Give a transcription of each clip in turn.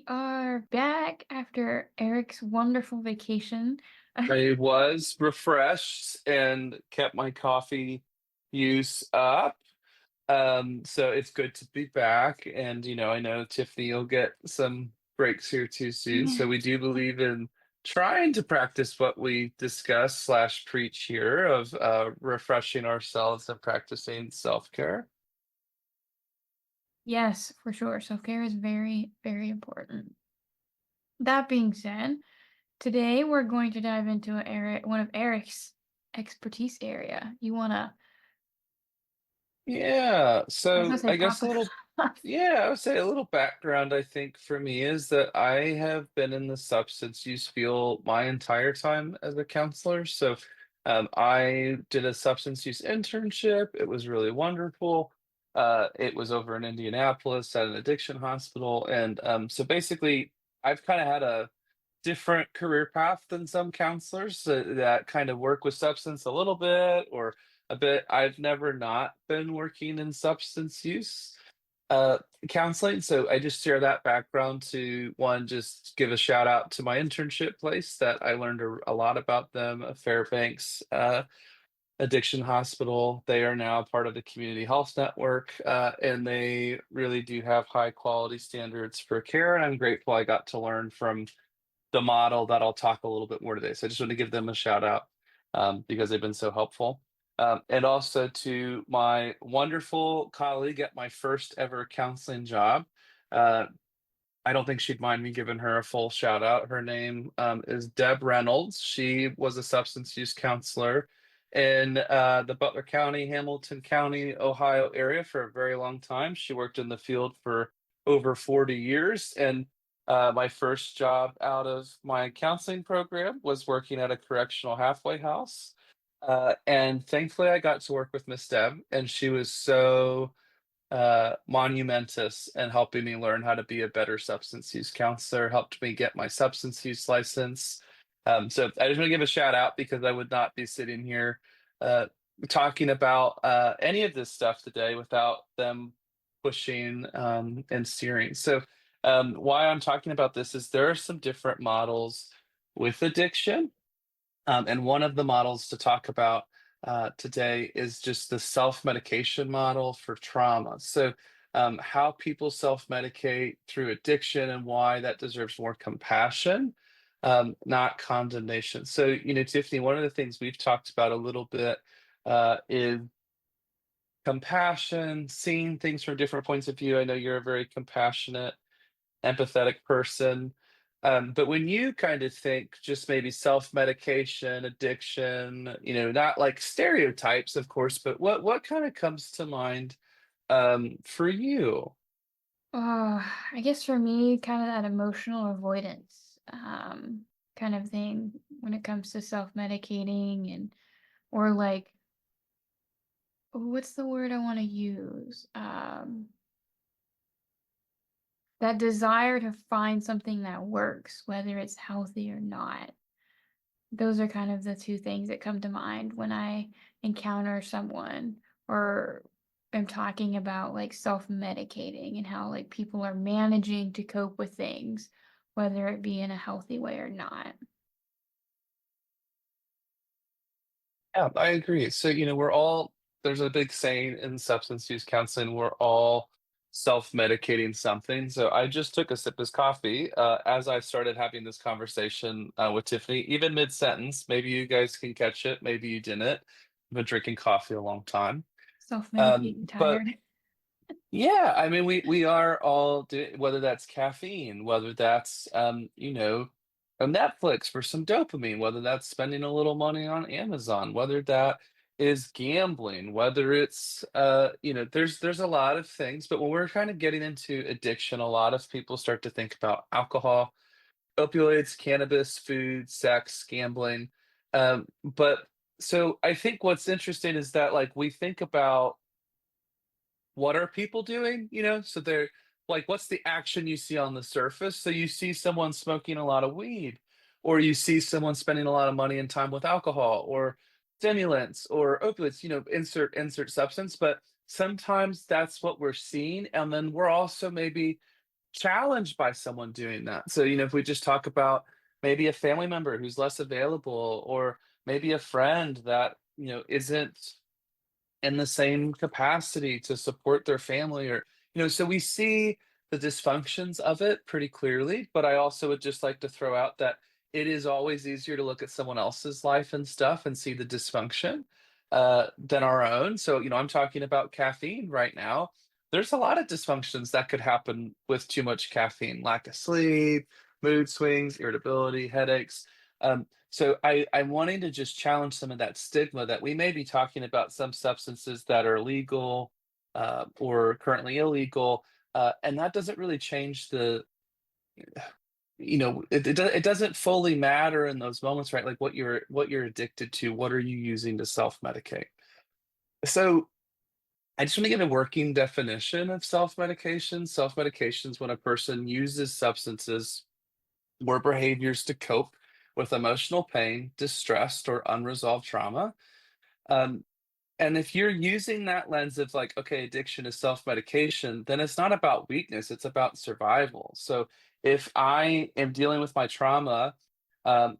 are back after Eric's wonderful vacation. I was refreshed and kept my coffee use up. So it's good to be back. And, I know Tiffany will get some breaks here too soon. So we do believe in trying to practice what we discuss slash preach here of refreshing ourselves and practicing self-care. Yes, for sure. Self-care is very, very important. That being said, today we're going to dive into one of Eric's expertise area. Yeah. I was gonna So say I guess pop a us little off. Yeah, I would say a little background, I think, for me is that I have been in the substance use field my entire time as a counselor. So I did a substance use internship. It was really wonderful. It was over in Indianapolis at an addiction hospital. And so basically, I've kind of had a different career path than some counselors that kind of work with substance a little bit or a bit. I've never not been working in substance use uh, counseling. So I just share that background to one, just give a shout out to my internship place that I learned a lot about them, Fairbanks Addiction Hospital. They are now part of the Community Health Network, and they really do have high quality standards for care. And I'm grateful I got to learn from the model that I'll talk a little bit more today. So I just want to give them a shout out because they've been so helpful. And also to my wonderful colleague at my first ever counseling job. Uh, I don't think she'd mind me giving her a full shout out. Her name is Deb Reynolds. She was a substance use counselor in the Butler County, Hamilton County, Ohio area for a very long time. She worked in the field for over 40 years. And my first job out of my counseling program was working at a correctional halfway house. And thankfully, I got to work with Miss Deb, and she was so monumentous in helping me learn how to be a better substance use counselor, helped me get my substance use license. So I just want to give a shout out because I would not be sitting here uh, talking about any of this stuff today without them pushing and steering. So why I'm talking about this is there are some different models with addiction and one of the models to talk about today is just the self medication model for trauma. So, how people self medicate through addiction and why that deserves more compassion, not condemnation. So, Tiffany, one of the things we've talked about a little bit is compassion, seeing things from different points of view. I know you're a very compassionate empathetic person. But when you kind of think just maybe self-medication, addiction, not like stereotypes, of course, but what kind of comes to mind for you? I guess for me, kind of that emotional avoidance kind of thing when it comes to self-medicating and or like what's the word I want to use? That desire to find something that works, whether it's healthy or not. Those are kind of the two things that come to mind when I encounter someone or am talking about like self-medicating and how like people are managing to cope with things, whether it be in a healthy way or not. Yeah, I agree. So, there's a big saying in substance use counseling, we're all self-medicating something. So I just took a sip of coffee as I started having this conversation with Tiffany, even mid-sentence. Maybe you guys can catch it, maybe you didn't. I've been drinking coffee a long time. Self-medicating But tired. yeah, I mean, we are all whether that's caffeine, whether that's a Netflix for some dopamine, whether that's spending a little money on Amazon, whether that is gambling, whether it's there's a lot of things. But when we're kind of getting into addiction, a lot of people start to think about alcohol, opioids, cannabis, food, sex, gambling. But so I think what's interesting is that like we think about what are people doing? So they're like, what's the action you see on the surface? So you see someone smoking a lot of weed, or you see someone spending a lot of money and time with alcohol, or stimulants, or opiates. Insert substance. But sometimes that's what we're seeing, and then we're also maybe challenged by someone doing that. So, if we just talk about maybe a family member who's less available, or maybe a friend that, isn't in the same capacity to support their family, or so we see the dysfunctions of it pretty clearly, but I also would just like to throw out that it is always easier to look at someone else's life and stuff and see the dysfunction than our own. So, I'm talking about caffeine right now. There's a lot of dysfunctions that could happen with too much caffeine: lack of sleep, mood swings, irritability, headaches. So I'm wanting to just challenge some of that stigma that we may be talking about some substances that are legal or currently illegal, and that doesn't really change it doesn't fully matter in those moments, right? Like what you're addicted to, what are you using to self-medicate? So I just want to give a working definition of self-medication. Self-medication is when a person uses substances or behaviors to cope with emotional pain, distress, or unresolved trauma. Um, and if you're using that lens of like, okay, addiction is self-medication, then it's not about weakness, it's about survival. So if I am dealing with my trauma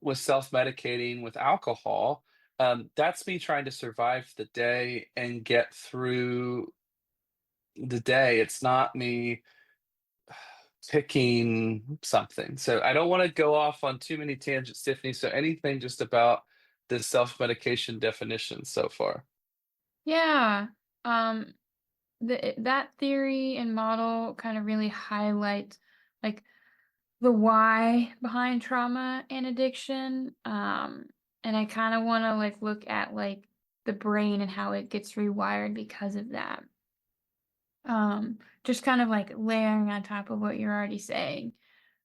with self-medicating with alcohol, that's me trying to survive the day and get through the day. It's not me picking something. So I don't want to go off on too many tangents, Tiffany. So anything just about the self-medication definition so far. Yeah. Um, that theory and model kind of really highlights like the why behind trauma and addiction. And I kind of want to like look at like the brain and how it gets rewired because of that. Just kind of like layering on top of what you're already saying.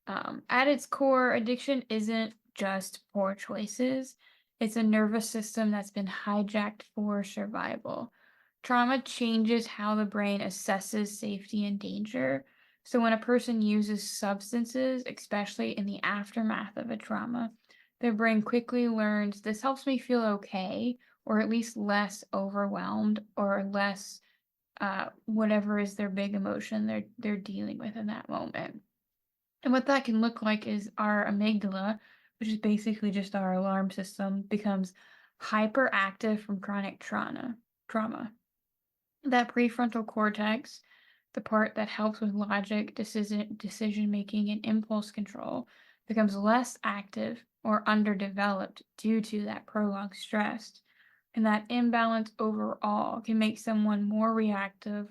At its core, addiction isn't just poor choices, it's a nervous system that's been hijacked for survival. Trauma changes how the brain assesses safety and danger. So, when a person uses substances, especially in the aftermath of a trauma, their brain quickly learns this helps me feel okay, or at least less overwhelmed, or less whatever is their big emotion they're dealing with in that moment. And what that can look like is our amygdala, which is basically just our alarm system, becomes hyperactive from chronic trauma. That prefrontal cortex, the part that helps with logic, decision making, and impulse control, becomes less active or underdeveloped due to that prolonged stress. And that imbalance overall can make someone more reactive,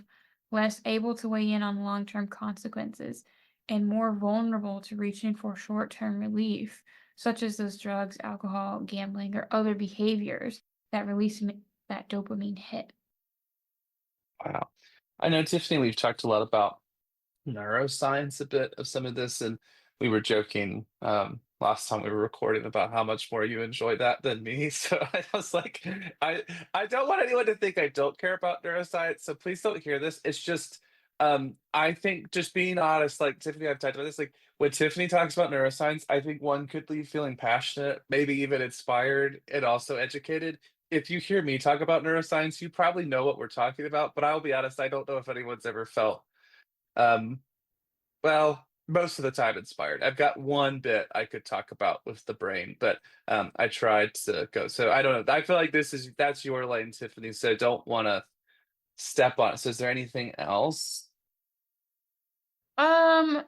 less able to weigh in on long term consequences, and more vulnerable to reaching for short term relief, such as those drugs, alcohol, gambling, or other behaviors that release that dopamine hit. Wow. I know, Tiffany, we've talked a lot about neuroscience a bit of some of this, and we were joking last time we were recording about how much more you enjoy that than me. So I was like, I I don't want anyone to think I don't care about neuroscience, so please don't hear this. It's just I think, just being honest, like Tiffany, I've talked about this, like when Tiffany talks about neuroscience, I think one could leave feeling passionate, maybe even inspired, and also educated. If you hear me talk about neuroscience, you probably know what we're talking about, but I'll be honest, I don't know if anyone's ever felt um well, most of the time inspired. I've got one bit I could talk about with the brain, but I tried to go. So I don't know. I feel like that's your lane, Tiffany. So I don't want to step on it. So is there anything else? Um,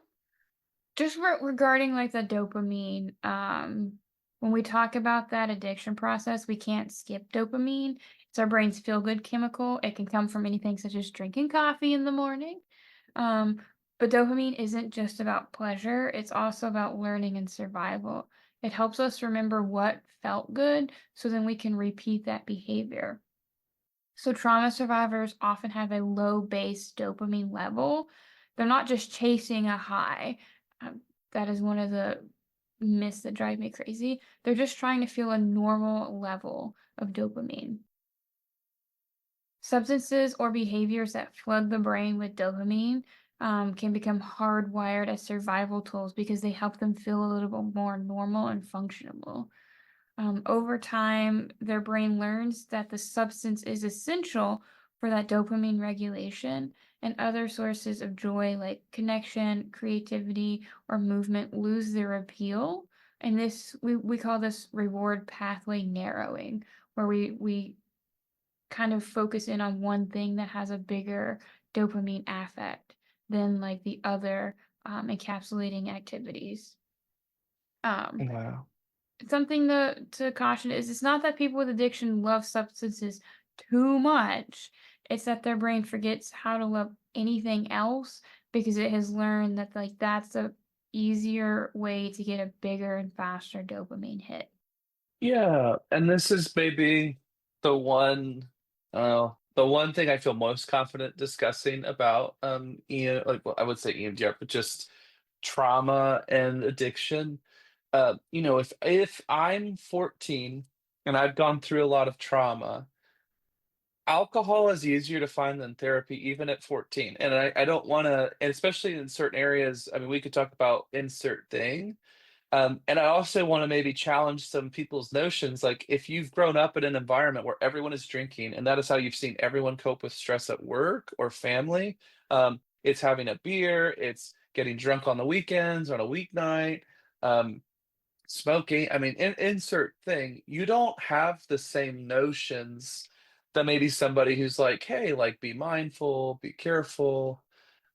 just regarding like the dopamine, when we talk about that addiction process, we can't skip dopamine. It's our brain's feel good chemical. It can come from anything such as drinking coffee in the morning. Um, but dopamine isn't just about pleasure, it's also about learning and survival. It helps us remember what felt good so then we can repeat that behavior. So trauma survivors often have a low base dopamine level. They're not just chasing a high. That is one of the myths that drive me crazy. They're just trying to feel a normal level of dopamine. Substances or behaviors that flood the brain with dopamine can become hardwired as survival tools because they help them feel a little bit more normal and functional. Over time, their brain learns that the substance is essential for that dopamine regulation, and other sources of joy like connection, creativity, or movement lose their appeal. And this we call this reward pathway narrowing, where we kind of focus in on one thing that has a bigger dopamine affect than like the other encapsulating activities. Um, Wow. Something to caution is it's not that people with addiction love substances too much. It's that their brain forgets how to love anything else because it has learned that like that's a easier way to get a bigger and faster dopamine hit. Yeah, and this is maybe the one thing I feel most confident discussing about like well, I would say EMDR, but just trauma and addiction. If I'm 14 and I've gone through a lot of trauma, alcohol is easier to find than therapy even at 14. And I don't want to, especially in certain areas. I mean, we could talk about insert thing. And I also want to maybe challenge some people's notions. Like, if you've grown up in an environment where everyone is drinking, and that is how you've seen everyone cope with stress at work or family, it's having a beer, it's getting drunk on the weekends, on a weeknight, um, smoking. I mean, insert thing. You don't have the same notions that maybe somebody who's like, hey, like, be mindful, be careful,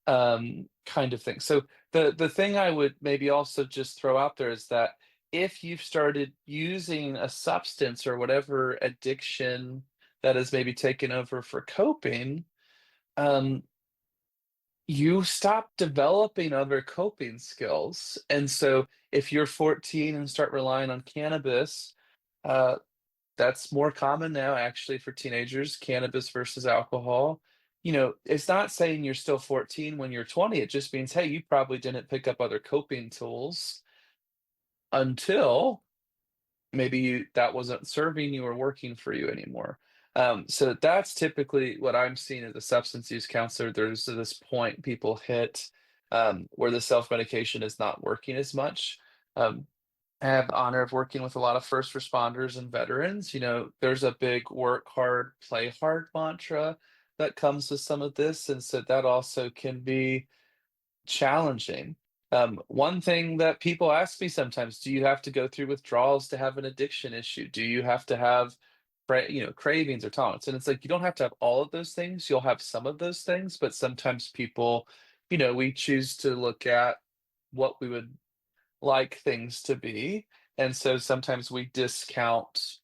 kind of thing. So the thing I would maybe also just throw out there is that if you've started using a substance or whatever addiction that has maybe taken over for coping, um, you stop developing other coping skills. And so if you're 14 and start relying on cannabis, uh, that's more common now actually for teenagers, cannabis versus alcohol. It's not saying you're still 14 when you're 20. It just means, hey, you probably didn't pick up other coping tools until maybe that wasn't serving you or working for you anymore. So that's typically what I'm seeing as a substance use counselor. There's this point people hit where the self-medication is not working as much. Um, I have the honor of working with a lot of first responders and veterans. There's a big work hard, play hard mantra that comes with some of this. And so that also can be challenging. One thing that people ask me sometimes, do you have to go through withdrawals to have an addiction issue? Do you have to have, cravings or tolerance? And it's like, you don't have to have all of those things. You'll have some of those things, but sometimes people, we choose to look at what we would like things to be. And so sometimes we discount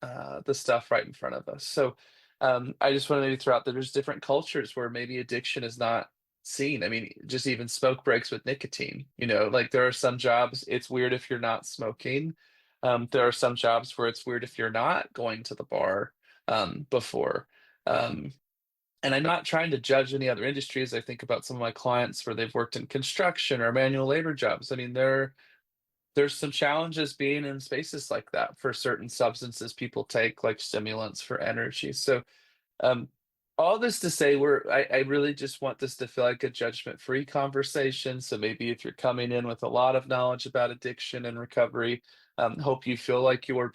the stuff right in front of us. So I just want to maybe throw out that there's different cultures where maybe addiction is not seen. I mean, just even smoke breaks with nicotine, like there are some jobs it's weird if you're not smoking. There are some jobs where it's weird if you're not going to the bar before. Um, and I'm not trying to judge any other industries. I think about some of my clients where they've worked in construction or manual labor jobs. I mean, there's some challenges being in spaces like that for certain substances people take, like stimulants for energy. So, um, all this to say, I really just want this to feel like a judgment-free conversation. So maybe if you're coming in with a lot of knowledge about addiction and recovery, hope you feel like your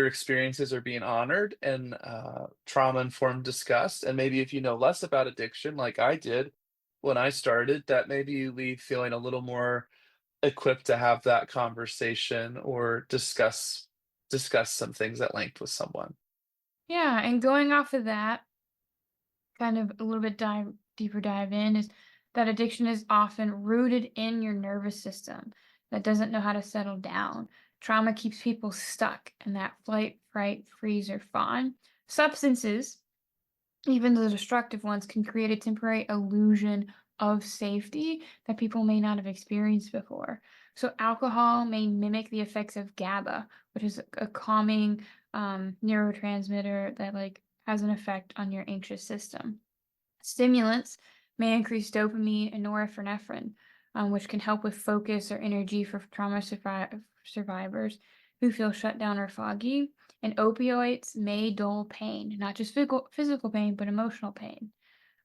experiences are being honored and trauma-informed discussed. And maybe if you know less about addiction, like I did when I started, that maybe you leave feeling a little more equipped to have that conversation or discuss some things at length with someone. Yeah, and going off of that, kind of a little bit deeper dive in is that addiction is often rooted in your nervous system that doesn't know how to settle down. Trauma keeps people stuck in that flight, fright, freeze, or fawn. Substances, even the destructive ones, can create a temporary illusion of safety that people may not have experienced before. So, alcohol may mimic the effects of GABA, which is a calming neurotransmitter that like has an effect on your anxious system. Stimulants may increase dopamine and norepinephrine, which can help with focus or energy for survivors who feel shut down or foggy. And opioids may dull pain, not just physical pain, but emotional pain.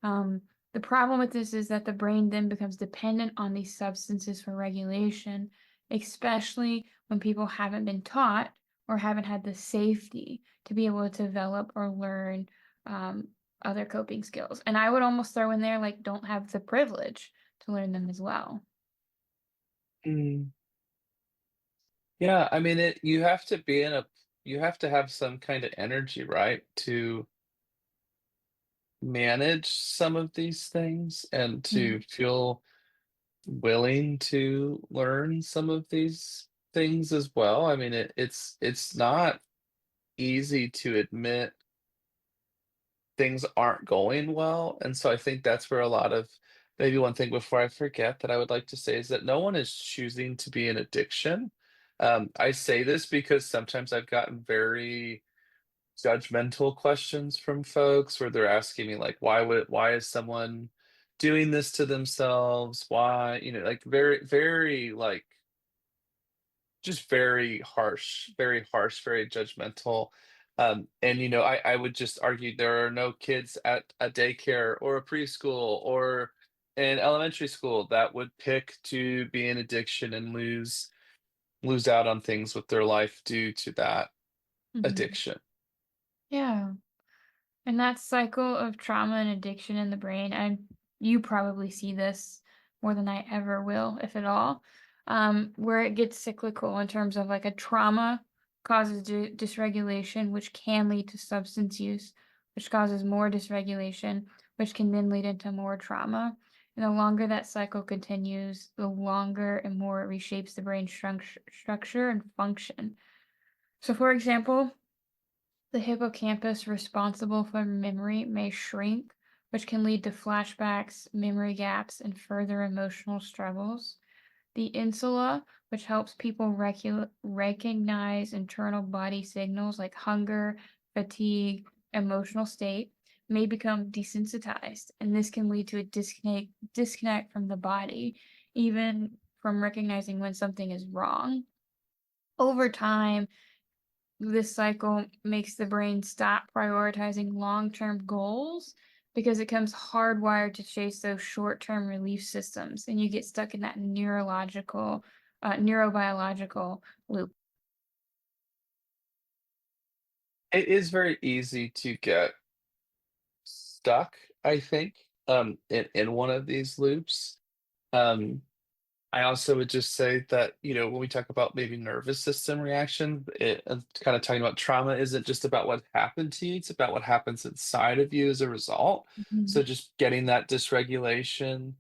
Um, the problem with this is that the brain then becomes dependent on these substances for regulation, especially when people haven't been taught or haven't had the safety to be able to develop or learn um, other coping skills. And I would almost throw in there, like, don't have the privilege to learn them as well. Mm, yeah, I mean, you have to be in a you have to have some kind of energy, right, to manage some of these things and to Mhm, feel willing to learn some of these things as well. I mean, it's not easy to admit things aren't going well, and so I think that's where a lot of maybe one thing before I forget that I would like to say is that no one is choosing to be in addiction. I say this because sometimes I've gotten very judgmental questions from folks where they're asking me like, why is someone doing this to themselves? Why, like very like just very harsh, very judgmental. And I would just argue there are no kids at a daycare or a preschool or in elementary school that would pick to be in addiction and lose out on things with their life due to that mhm. addiction. Yeah. And that cycle of trauma and addiction in the brain, and you probably see this more than I ever will, if at all, where it gets cyclical in terms of like a trauma causes dysregulation, which can lead to substance use, which causes more dysregulation, which can then lead into more trauma. And the longer that cycle continues, the longer and more it reshapes the brain structure and function. So, for example, the hippocampus responsible for memory may shrink, which can lead to flashbacks, memory gaps, and further emotional struggles. The insula, which helps people recognize internal body signals like hunger, fatigue, emotional state, may become desensitized, and this can lead to a disconnect from the body, even from recognizing when something is wrong. Over time, this cycle makes the brain stop prioritizing long-term goals because it becomes hardwired to chase those short-term relief systems, and you get stuck in that neurobiological loop. It is very easy to get stuck, I think, in one of these loops. Um, I also would just say that, when we talk about maybe nervous system reaction, kind of talking about trauma isn't just about what happened to you, it's about what happens inside of you as a result. So Mhm, just getting that dysregulation,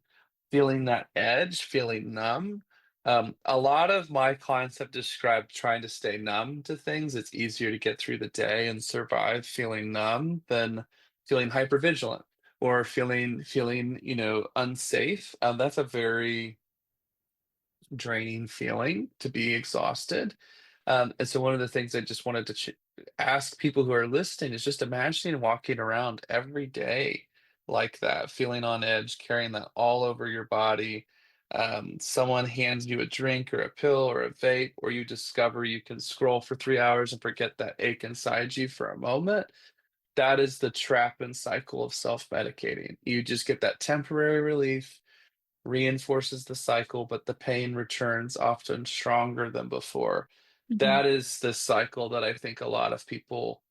feeling that edge, feeling numb. A lot of my clients have described trying to stay numb to things. It's easier to get through the day and survive feeling numb than feeling hypervigilant or feeling, unsafe. That's a very draining feeling to be exhausted. And so one of the things I just wanted to ask people who are listening is just imagining walking around every day like that, feeling on edge, carrying that all over your body. Someone hands you a drink or a pill or a vape, or you discover you can scroll for 3 hours and forget that ache inside you for a moment. That is the trap and cycle of self-medicating. You just get that temporary relief, reinforces the cycle, but the pain returns often stronger than before. mhm. That is the cycle that I think a lot of people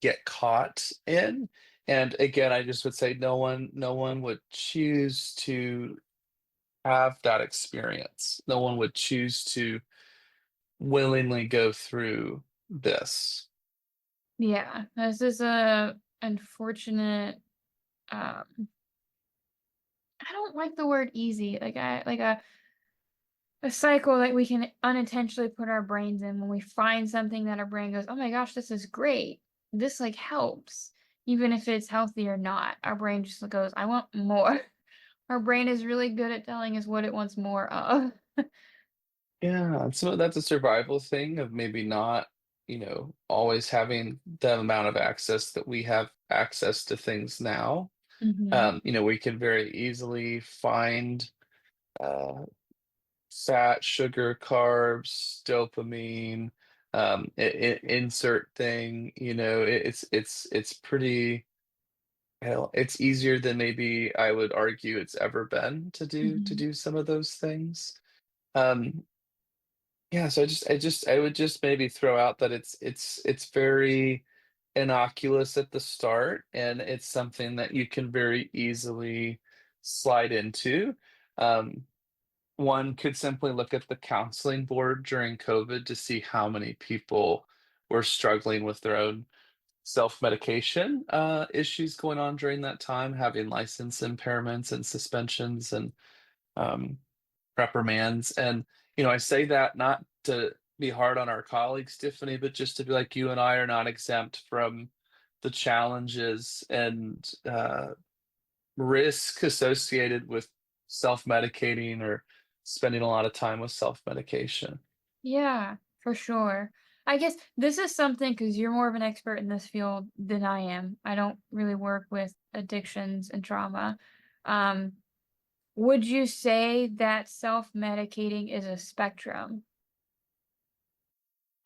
get caught in. And again, I just would say no one would choose to have that experience. No one would choose to willingly go through this. Yeah, this is a unfortunate. I don't like the word easy. Like I like a cycle that we can unintentionally put our brains in when we find something that our brain goes, "Oh my gosh, this is great. This like helps." Even if it's healthy or not, our brain just goes, "I want more." Our brain is really good at telling us what it wants more of. Yeah, and so that's a survival thing of maybe not, always having the amount of access that we have access to things now. Mhm. We can very easily find uh, fat, sugar, carbs, dopamine, insert thing. It's pretty. Hell, it's easier than maybe I would argue it's ever been to Mhm. do some of those things. Um, Yeah, so I would just maybe throw out that it's very innocuous at the start, and it's something that you can very easily slide into. Um, One could simply look at the counseling board during COVID to see how many people were struggling with their own self-medication issues going on during that time, having license impairments and suspensions and um, reprimands. And, I say that not to be hard on our colleagues, Tiffany, but just to be like, you and I are not exempt from the challenges and risk associated with self-medicating or spending a lot of time with self-medication. Yeah, for sure. I guess this is something because you're more of an expert in this field than I am. I don't really work with addictions and trauma. Um, would you say that self-medicating is a spectrum?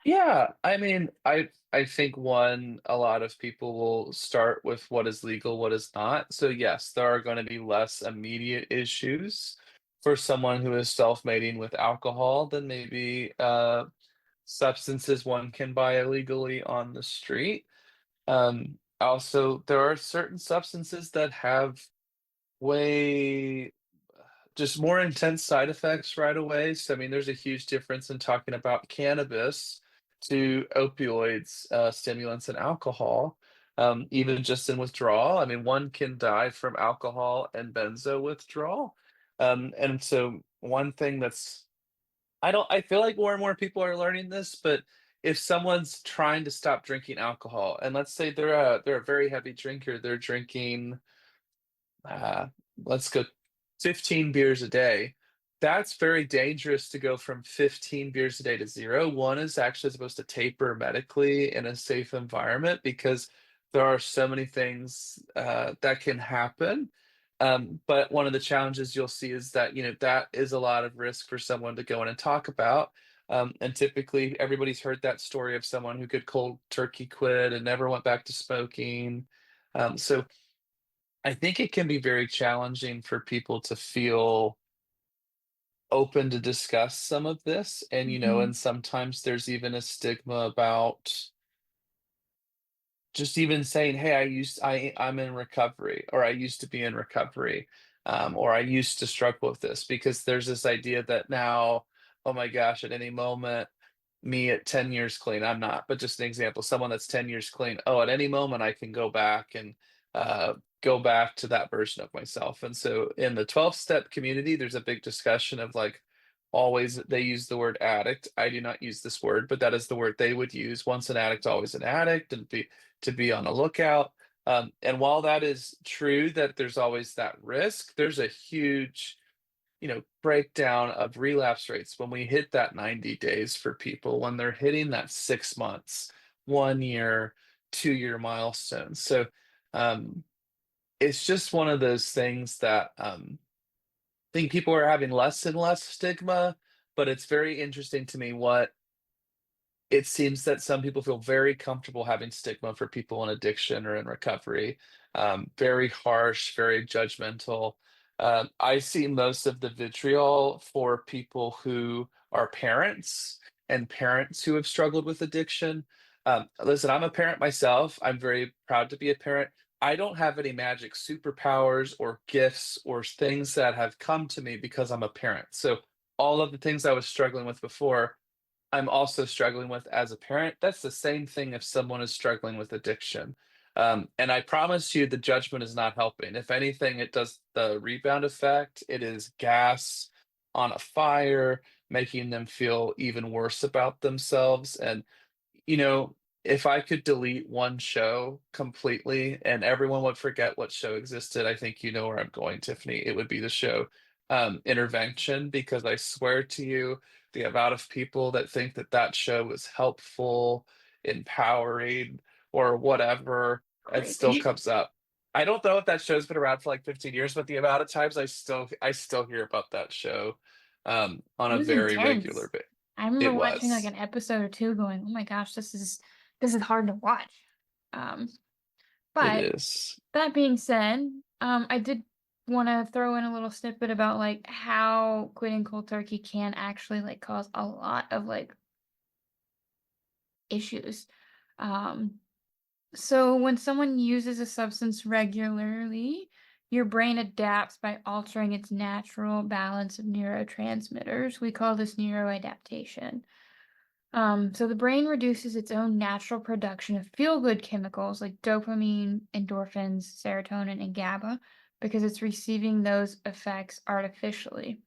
Yeah, I mean, I think a lot of people will start with what is legal, what is not. So yes, there are going to be less immediate issues for someone who is self-mating with alcohol than maybe substances one can buy illegally on the street. Also, there are certain substances that have way just more intense side effects right away. So, I mean, there's a huge difference in talking about cannabis to opioids, stimulants, and alcohol. Even just in withdrawal. I mean, one can die from alcohol and benzo withdrawal. And so, one thing that's I feel like more and more people are learning this, but if someone's trying to stop drinking alcohol, and let's say they're a very heavy drinker, they're drinking uh, let's go 15 beers a day. That's very dangerous to go from 15 beers a day to zero. One is actually supposed to taper medically in a safe environment because there are so many things that can happen. But one of the challenges you'll see is that, that is a lot of risk for someone to go in and talk about. And typically, everybody's heard that story of someone who could cold turkey quit and never went back to smoking. So I think it can be very challenging for people to feel open to discuss some of this. And, Mhm. and sometimes there's even a stigma about just even saying, "Hey, I'm in recovery," or "I used to be in recovery," or "I used to struggle with this," because there's this idea that now, oh my gosh, at any moment, me at 10 years clean, I'm not, but just an example, someone that's 10 years clean, oh, at any moment I can go back and go back to that version of myself. And so in the 12-step community, there's a big discussion of like always they use the word addict. I do not use this word, but that is the word they would use. Once an addict, always an addict, and to be on the lookout. And while that is true that there's always that risk, there's a huge, breakdown of relapse rates when we hit that 90 days for people, when they're hitting that 6 months, 1 year, 2 year milestones. So um, it's just one of those things that I think people are having less and less stigma, but it's very interesting to me what it seems that some people feel very comfortable having stigma for people in addiction or in recovery. Very harsh, very judgmental. I see most of the vitriol for people who are parents and parents who have struggled with addiction. Listen, I'm a parent myself. I'm very proud to be a parent. I don't have any magic superpowers or gifts or things that have come to me because I'm a parent. So all of the things I was struggling with before, I'm also struggling with as a parent. That's the same thing if someone is struggling with addiction. And I promise you, the judgment is not helping. If anything, it does the rebound effect. It is gas on a fire, making them feel even worse about themselves. And you know, if I could delete one show completely and everyone would forget what show existed, I think you know where I'm going, Tiffany. It would be the show Intervention, because I swear to you, the amount of people that think that that show is helpful, empowering, or whatever, it still Crazy. comes up. I don't know if that show's been around for like 15 years, but the amount of times I still hear about that show on It a was very regular intense. basis. I remember It watching, like, was. an episode or 2 going, "Oh my gosh, this is hard to watch." Um, It but is. that being said, I did wanna throw in a little snippet about, like, how quitting cold turkey can actually, like, cause a lot of, like, issues. Um, So, when someone uses a substance regularly, your brain adapts by altering its natural balance of neurotransmitters. We call this neuroadaptation. So the brain reduces its own natural production of feel-good chemicals like dopamine, endorphins, serotonin, and GABA because it's receiving those effects artificially.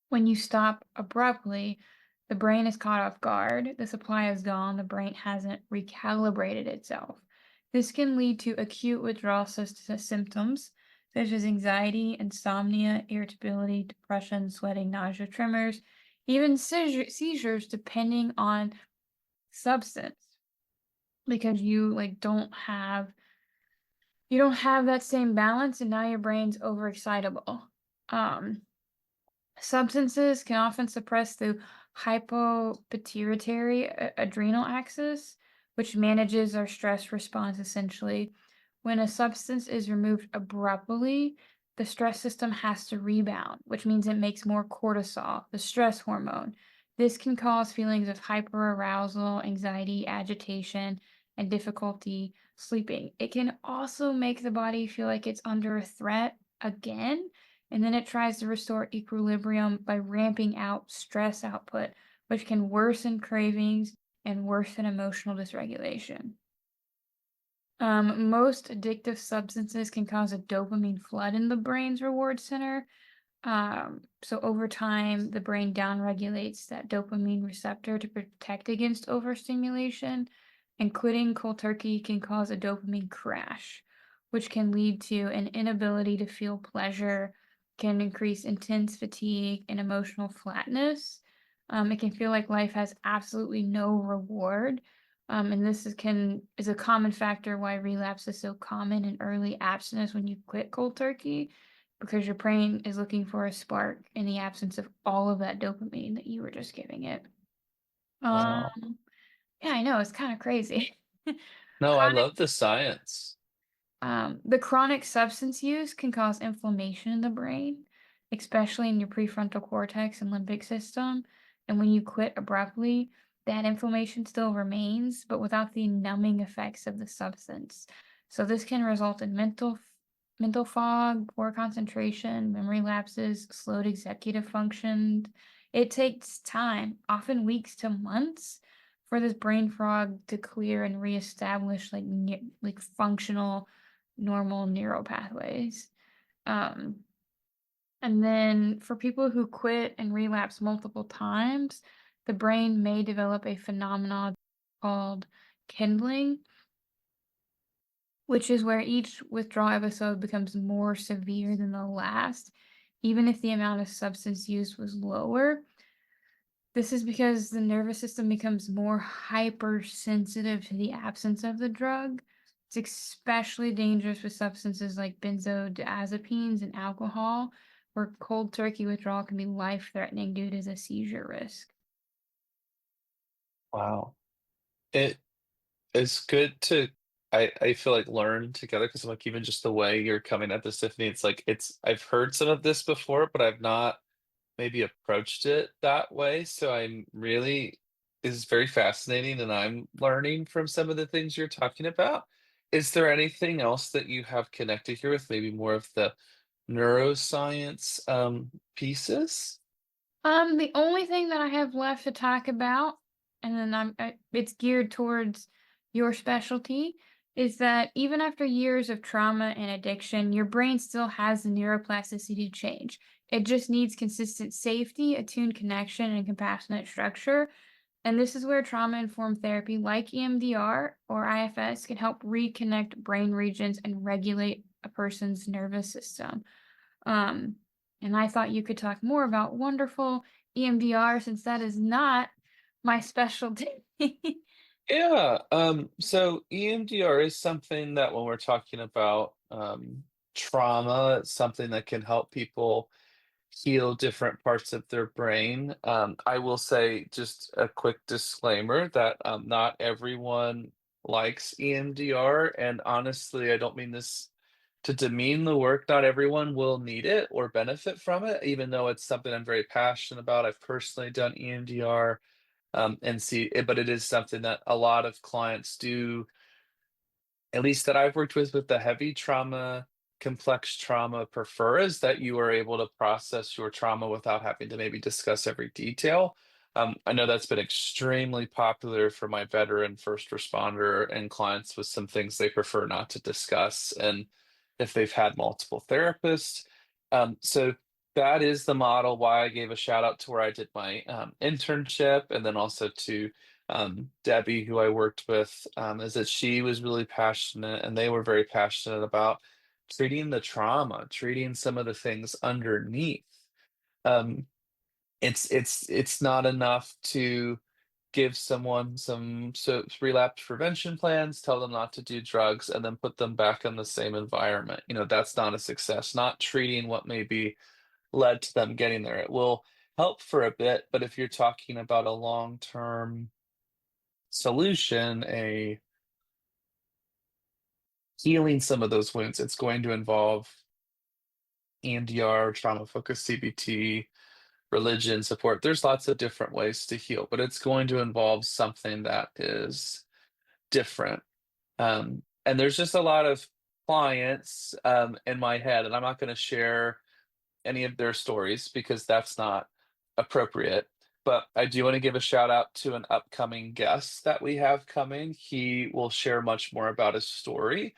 When you stop abruptly, the brain is caught off guard, the supply is gone, the brain hasn't recalibrated itself. This can lead to acute withdrawal symptoms such as anxiety, insomnia, irritability, depression, sweating, nausea, tremors, even seizures, depending on substance, because you like don't have that same balance, and now your brain's overexcitable. Um, Substances can often suppress the hypopituitary adrenal axis, which manages our stress response essentially. When a substance is removed abruptly, the stress system has to rebound, which means it makes more cortisol, the stress hormone. This can cause feelings of hyperarousal, anxiety, agitation, and difficulty sleeping. It can also make the body feel like it's under a threat again, and then it tries to restore equilibrium by ramping out stress output, which can worsen cravings and worsen emotional dysregulation. Most addictive substances can cause a dopamine flood in the brain's reward center. So over time, the brain downregulates that dopamine receptor to protect against overstimulation, and quitting cold turkey can cause a dopamine crash, which can lead to an inability to feel pleasure, can increase intense fatigue and emotional flatness. It can feel like life has absolutely no reward. And this is a common factor why relapse is so common in early abstinence when you quit cold turkey, because your brain is looking for a spark in the absence of all of that dopamine that you were just giving it. Wow. Um, yeah, I know, it's kind of crazy. No, I Chronic love the science. the chronic substance use can cause inflammation in the brain, especially in your prefrontal cortex and limbic system. And when you quit abruptly, that inflammation still remains, but without the numbing effects of the substance. So this can result in mental fog, poor concentration, memory lapses, slowed executive function. It takes time, often weeks to months, for this brain fog to clear and reestablish like functional normal neural pathways. Um, and then for people who quit and relapse multiple times, the brain may develop a phenomenon called kindling, which is where each withdrawal episode becomes more severe than the last, even if the amount of substance used was lower. This is because the nervous system becomes more hypersensitive to the absence of the drug. It's especially dangerous with substances like benzodiazepines and alcohol, where cold turkey withdrawal can be life-threatening due to the seizure risk. Wow. It is good to I feel like learn together because I'm like even just the way you're coming at this, Tiffany, it's like it's I've heard some of this before, but I've not maybe approached it that way. So I'm really is very fascinating and I'm learning from some of the things you're talking about. Is there anything else that you have connected here with maybe more of the neuroscience pieces? The only thing that I have left to talk about, and then it's geared towards your specialty, is that even after years of trauma and addiction, your brain still has the neuroplasticity to change. It just needs consistent safety, attuned connection, and compassionate structure. And this is where trauma informed therapy like EMDR or IFS can help reconnect brain regions and regulate a person's nervous system. Um, and I thought you could talk more about wonderful EMDR since that is not my specialty. Yeah, so EMDR is something that when we're talking about trauma, it's something that can help people heal different parts of their brain. I will say just a quick disclaimer that not everyone likes EMDR, and honestly, I don't mean this to demean the work. Not everyone will need it or benefit from it, even though it's something I'm very passionate about. I've personally done EMDR and see it, but it is something that a lot of clients do at least that I've worked with the heavy trauma, complex trauma prefer is that you are able to process your trauma without having to maybe discuss every detail. I know that's been extremely popular for my veteran first responder and clients with some things they prefer not to discuss, and if they've had multiple therapists. So that is the model why I gave a shout out to where I did my internship, and then also to Debbie, who I worked with, is that she was really passionate and they were very passionate about treating the trauma, treating some of the things underneath. Um, it's not enough to give someone some relapse prevention plans, tell them not to do drugs, and then put them back in the same environment. That's not a success. Not treating what may be led to them getting there. It will help for a bit, but if you're talking about a long-term solution, a healing some of those wounds, it's going to involve EMDR, trauma-focused CBT, religion support. There's lots of different ways to heal, but it's going to involve something that is different. And there's just a lot of clients in my head, and I'm not going to share any of their stories because that's not appropriate. But I do want to give a shout out to an upcoming guest that we have coming. He will share much more about his story.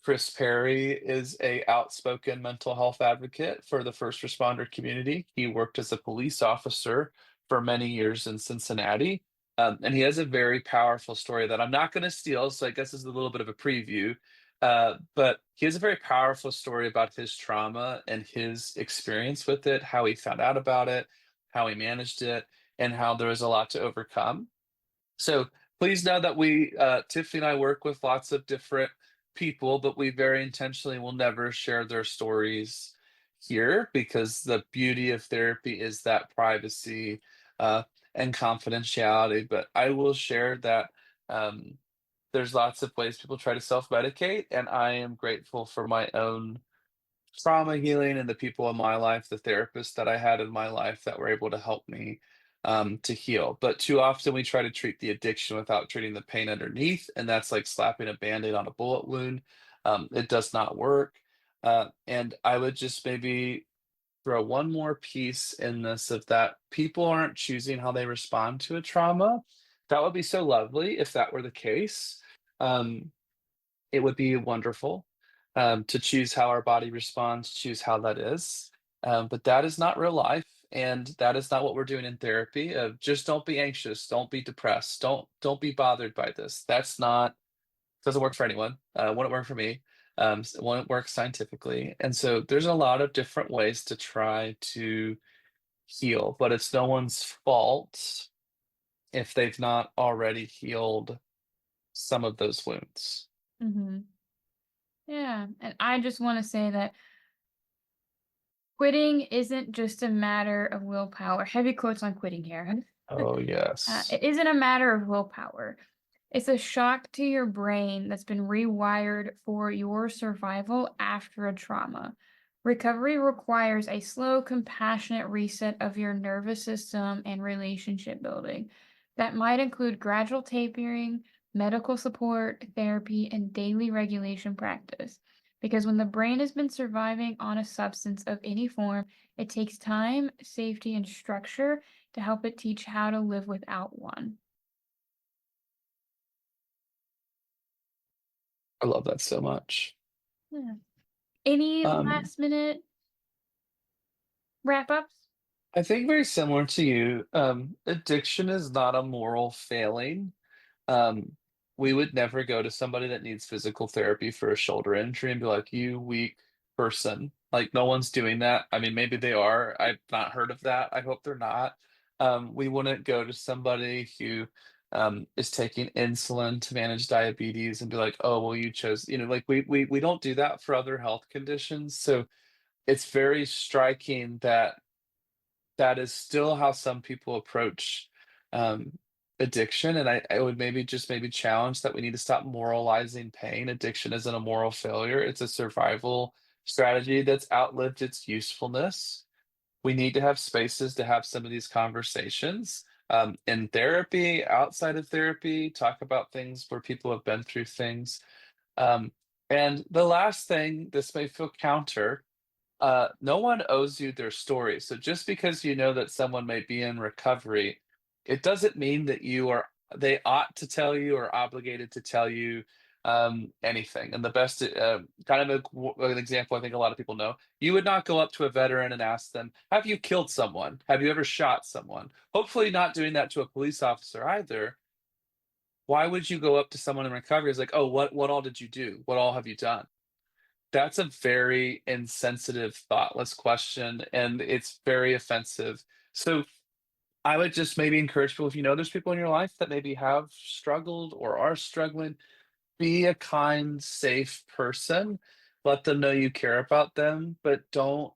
Chris Perry is a outspoken mental health advocate for the first responder community. He worked as a police officer for many years in Cincinnati. And he has a very powerful story that I'm not going to steal. So I guess this is a little bit of a preview. But he has a very powerful story about his trauma and his experience with it, how he found out about it, how he managed it, and how there was a lot to overcome. So please know that Tiffany and I work with lots of different people, but we very intentionally will never share their stories here because the beauty of therapy is that privacy uh, and confidentiality. But I will share that there's lots of ways people try to self-medicate, and I am grateful for my own trauma healing and the people in my life, the therapists that I had in my life that were able to help me to heal. But too often we try to treat the addiction without treating the pain underneath, and that's like slapping a band-aid on a bullet wound. It does not work. And I would just maybe throw one more piece in this of that people aren't choosing how they respond to a trauma. That would be so lovely if that were the case. Um, it would be wonderful to choose how our body responds, choose how that is. But that is not real life, and that is not what we're doing in therapy. Just don't be anxious, don't be depressed, don't be bothered by this. That's not doesn't work for anyone. Wouldn't work for me. Wouldn't work scientifically. And so there's a lot of different ways to try to heal, but it's no one's fault if they've not already healed some of those wounds. Mhm. Yeah, and I just wanna say that quitting isn't just a matter of willpower. Heavy quotes on quitting here. Oh, yes. It isn't a matter of willpower. It's a shock to your brain that's been rewired for your survival after a trauma. Recovery requires a slow, compassionate reset of your nervous system and relationship building. That might include gradual tapering, medical support, therapy, and daily regulation practice. Because when the brain has been surviving on a substance of any form, it takes time, safety, and structure to help it teach how to live without one. I love that so much. Yeah. Any Um, last minute wrap ups? I think very similar to you, addiction is not a moral failing. Um, we would never go to somebody that needs physical therapy for a shoulder injury and be like, "You weak person." Like, no one's doing that. I mean, maybe they are. I've not heard of that. I hope they're not. We wouldn't go to somebody who is taking insulin to manage diabetes and be like, "Oh, well, you chose," like we don't do that for other health conditions. So it's very striking that that is still how some people approach um, addiction. And I would maybe challenge that we need to stop moralizing pain. Addiction isn't a moral failure, it's a survival strategy that's outlived its usefulness. We need to have spaces to have some of these conversations in therapy, outside of therapy, talk about things where people have been through things. Um, and the last thing, this may feel counter, no one owes you their story. So just because you know that someone may be in recovery, it doesn't mean that they ought to tell you or obligated to tell you anything. And the best kind of an example I think a lot of people know, you would not go up to a veteran and ask them, "Have you killed someone? Have you ever shot someone?" Hopefully, not doing that to a police officer either. Why would you go up to someone in recovery? It's like, "Oh, what all did you do? What all have you done?" That's a very insensitive, thoughtless question, and it's very offensive. So I would just maybe encourage people, if you know there's people in your life that maybe have struggled or are struggling, be a kind, safe person. Let them know you care about them, but don't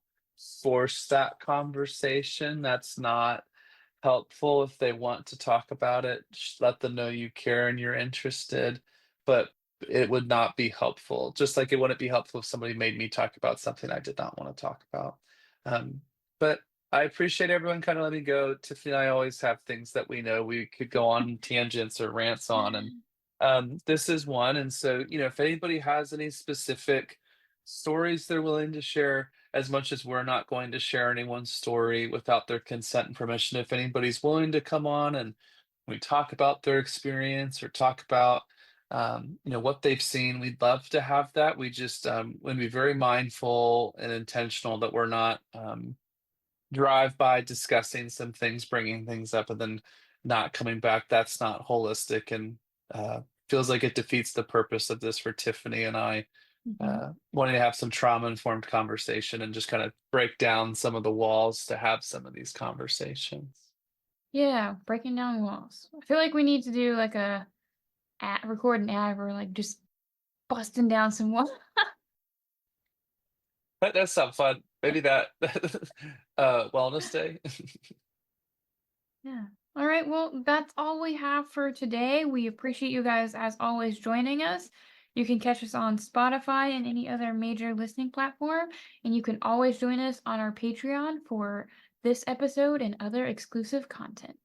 force that conversation. That's not helpful. If they want to talk about it, just let them know you care and you're interested, but it would not be helpful. Just like it wouldn't be helpful if somebody made me talk about something I did not want to talk about. Um, but I appreciate everyone kind of letting me go. Tiffany and I always have things that we know we could go on tangents or rants on, and this is one. And so, if anybody has any specific stories they're willing to share, as much as we're not going to share anyone's story without their consent and permission, if anybody's willing to come on and we talk about their experience or talk about what they've seen, we'd love to have that. We just want to be very mindful and intentional that we're not drive by discussing some things, bringing things up, and then not coming back. That's not holistic, and feels like it defeats the purpose of this for Tiffany and I, Mhm. wanting to have some trauma-informed conversation and just kind of break down some of the walls to have some of these conversations. Yeah, breaking down walls. I feel like we need to do like record an ad where like just busting down some walls. That sounds fun. Maybe that wellness day. Yeah. All right. Well, that's all we have for today. We appreciate you guys, as always, joining us. You can catch us on Spotify and any other major listening platform. And you can always join us on our Patreon for this episode and other exclusive content.